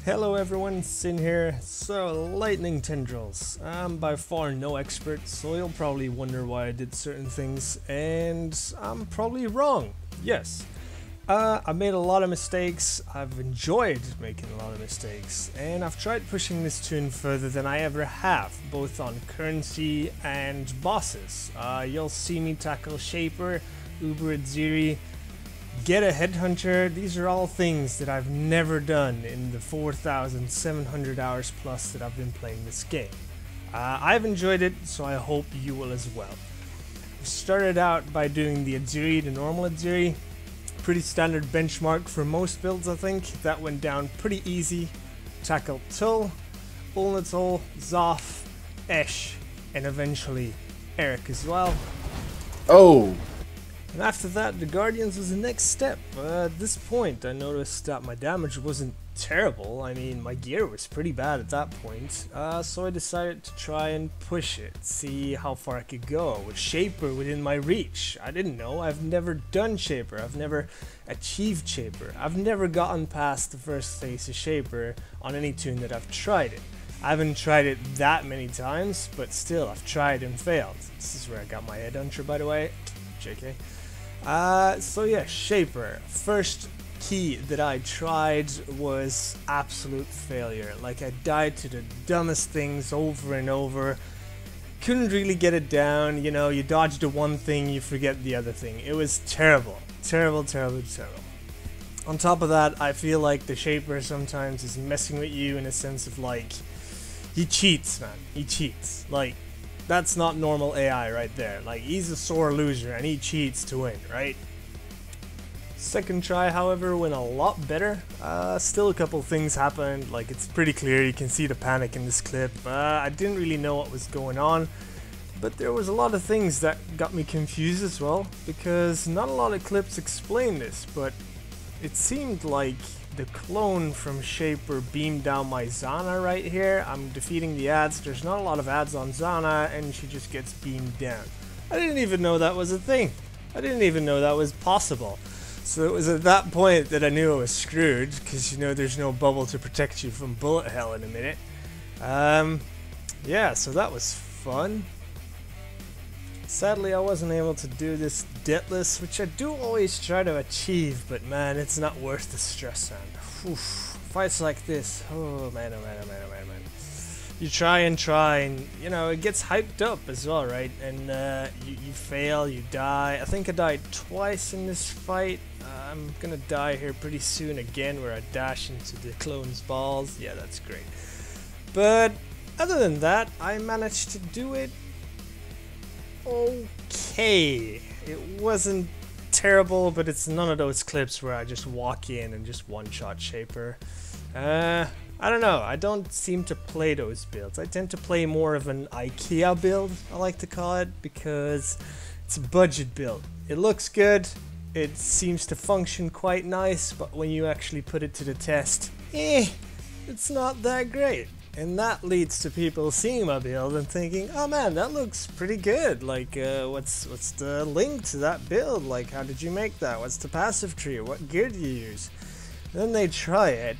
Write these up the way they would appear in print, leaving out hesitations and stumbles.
Hello everyone, Sin here. So, lightning tendrils. I'm by far no expert, so you'll probably wonder why I did certain things, and I'm probably wrong. Yes. I've made a lot of mistakes, I've enjoyed making a lot of mistakes, and I've tried pushing this tune further than I ever have, both on currency and bosses. You'll see me tackle Shaper, Uber Adziri, get a headhunter. These are all things that I've never done in the 4,700 hours plus that I've been playing this game. I've enjoyed it, so I hope you will as well. We started out by doing the Adziri, the normal Adziri. Pretty standard benchmark for most builds, I think. That went down pretty easy. Tackled Tull, Ulnatul, Zoth, Esh, and eventually Eric as well. Oh! And after that, the Guardians was the next step. At this point, I noticed that my damage wasn't terrible. I mean, my gear was pretty bad at that point. So I decided to try and push it, see how far I could go with Shaper within my reach. I didn't know. I've never done Shaper. I've never achieved Shaper. I've never gotten past the first phase of Shaper on any tune that I've tried it. I haven't tried it that many times, but still, I've tried and failed. This is where I got my headhunter, by the way. JK. So yeah, Shaper. First key that I tried was absolute failure. Like, I died to the dumbest things over and over. Couldn't really get it down. You know, you dodge the one thing, you forget the other thing. It was terrible. Terrible, terrible, terrible. On top of that, I feel like the Shaper sometimes is messing with you in a sense of like, he cheats, man. He cheats. Like, that's not normal AI right there. Like, he's a sore loser and he cheats to win, right? Second try, however, went a lot better. Still a couple things happened. Like, it's pretty clear, you can see the panic in this clip. I didn't really know what was going on, but there was a lot of things that got me confused as well, because not a lot of clips explain this, but it seemed like the clone from Shaper beamed down my Zana right here. I'm defeating the ads. There's not a lot of ads on Zana, and she just gets beamed down. I didn't even know that was a thing. I didn't even know that was possible. So it was at that point that I knew I was screwed, because you know there's no bubble to protect you from bullet hell in a minute. Yeah, so that was fun. Sadly, I wasn't able to do this deathless, which I do always try to achieve, but man, it's not worth the stress, man. Oof. Fights like this, oh man, oh man, oh man, oh man, oh man. You try, and you know, it gets hyped up as well, right? And you fail, you die. I think I died twice in this fight. I'm gonna die here pretty soon again, where I dash into the clone's balls. Yeah, that's great. But other than that, I managed to do it okay. It wasn't terrible, but it's none of those clips where I just walk in and just one-shot Shaper. I don't know, I don't seem to play those builds. I tend to play more of an IKEA build, I like to call it, because it's a budget build. It looks good, it seems to function quite nice, but when you actually put it to the test, it's not that great. And that leads to people seeing my build and thinking, oh man, that looks pretty good. Like, what's the link to that build? Like, how did you make that? What's the passive tree? What gear do you use? Then they try it,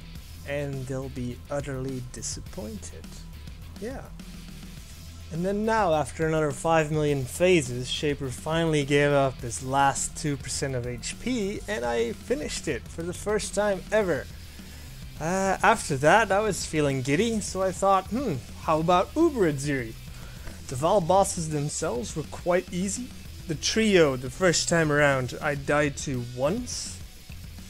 and they'll be utterly disappointed. Yeah. And then now, after another 5 million phases, Shaper finally gave up his last 2% of HP, and I finished it for the first time ever. After that, I was feeling giddy, so I thought, how about Uber Adziri? The Val bosses themselves were quite easy. The trio, the first time around, I died to once.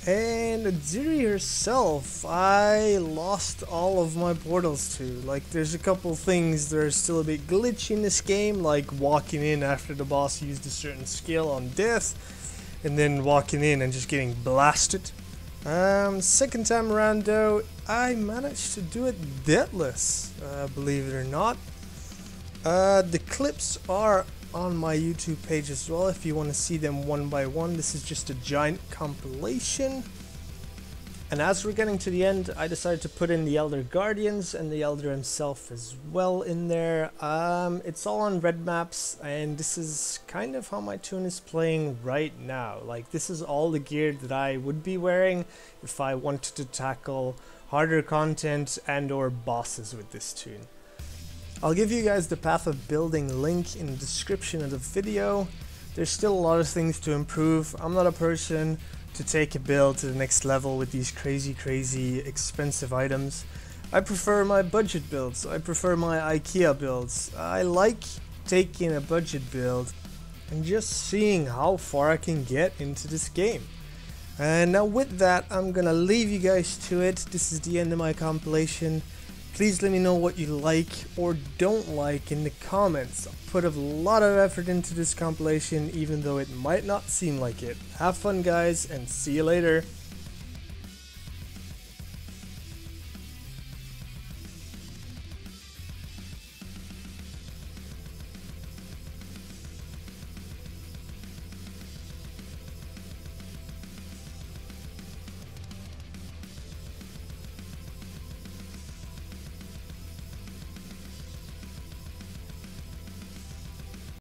And Adziri herself, I lost all of my portals to. Like, there's a couple things that are still a bit glitchy in this game, like walking in after the boss used a certain skill on death, and then walking in and just getting blasted. Second time around though, I managed to do it deathless, believe it or not. The clips are on my YouTube page as well if you want to see them one by one. This is just a giant compilation. And as we're getting to the end, I decided to put in the Elder Guardians and the Elder himself as well in there. It's all on red maps, and this is kind of how my toon is playing right now. Like, this is all the gear that I would be wearing if I wanted to tackle harder content and or bosses with this toon. I'll give you guys the path of building link in the description of the video. There's still a lot of things to improve. I'm not a person to take a build to the next level with these crazy expensive items. I prefer my budget builds. I prefer my IKEA builds. I like taking a budget build and just seeing how far I can get into this game. And now with that, I'm gonna leave you guys to it. This is the end of my compilation. Please let me know what you like or don't like in the comments. I put a lot of effort into this compilation, even though it might not seem like it. Have fun, guys, and see you later.